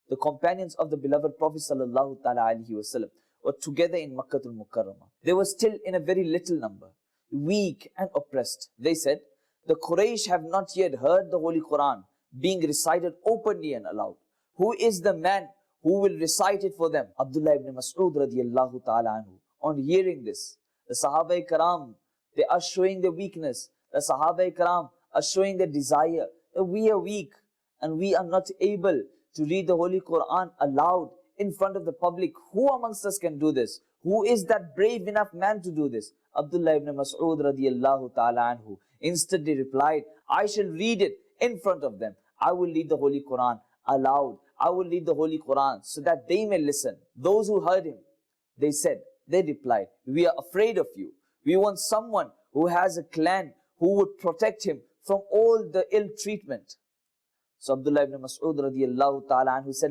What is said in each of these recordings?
the companions of the beloved Prophet sallallahu ta'ala alaihi wasallam, were together in Makkatul Mukarramah. They were still in a very little number, weak and oppressed. They said, the Quraysh have not yet heard the Holy Quran being recited openly and aloud. Who is the man who will recite it for them? Abdullah ibn Masood radiyallahu ta'ala anhu. On hearing this, the Sahaba-i-Karam, they are showing their weakness. The Sahaba-i-Karam are showing their desire that we are weak and we are not able to read the Holy Quran aloud in front of the public. Who amongst us can do this? Who is that brave enough man to do this? Abdullah ibn Masood radiyallahu ta'ala anhu instantly replied, I shall read it in front of them. I will read the Holy Quran aloud. I will read the Holy Quran so that they may listen. Those who heard him, they replied, we are afraid of you. We want someone who has a clan who would protect him from all the ill treatment. So Abdullah ibn Masood radiyallahu ta'ala anhu said,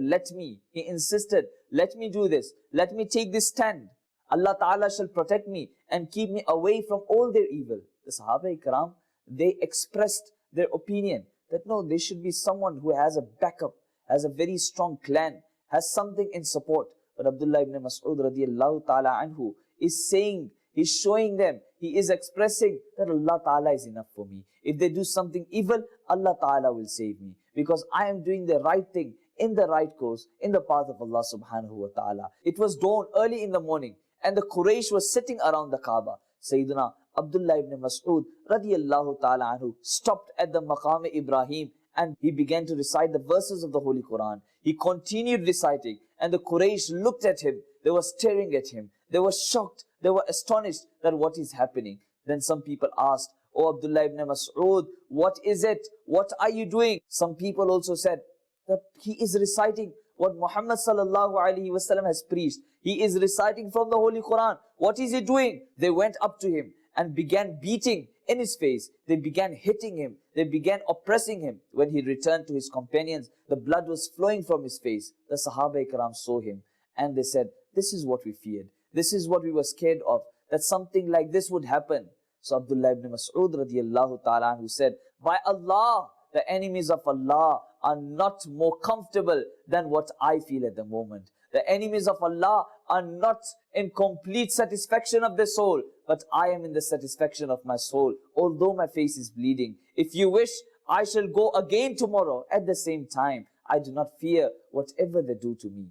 he insisted, let me do this. Let me take this stand. Allah ta'ala shall protect me and keep me away from all their evil. The Sahaba-i-Karam, they expressed their opinion that no, there should be someone who has a backup, has a very strong clan, has something in support. But Abdullah ibn Masood radiyallahu ta'ala anhu is saying, he's showing them, he is expressing that Allah ta'ala is enough for me. If they do something evil, Allah ta'ala will save me. Because I am doing the right thing, in the right course, in the path of Allah subhanahu wa ta'ala. It was dawn early in the morning and the Quraysh was sitting around the Kaaba. Sayyiduna Abdullah ibn Masood radiyallahu ta'ala anhu stopped at the Maqam Ibrahim and he began to recite the verses of the Holy Quran. He continued reciting and the Quraysh looked at him. They were staring at him. They were shocked. They were astonished that what is happening. Then some people asked, Oh Abdullah ibn Masood, what is it? What are you doing? Some people also said that he is reciting what Muhammad sallallahu alaihi wasallam has preached. He is reciting from the Holy Quran. What is he doing? They went up to him and began beating in his face. They began hitting him. They began oppressing him. When he returned to his companions, the blood was flowing from his face. The Sahaba-i-Karam saw him and they said, this is what we feared. This is what we were scared of, that something like this would happen. So Abdullah ibn Masood radiyallahu ta'ala anhu said, by Allah, the enemies of Allah are not more comfortable than what I feel at the moment. The enemies of Allah are not in complete satisfaction of their soul, but I am in the satisfaction of my soul, although my face is bleeding. If you wish, I shall go again tomorrow at the same time. I do not fear whatever they do to me.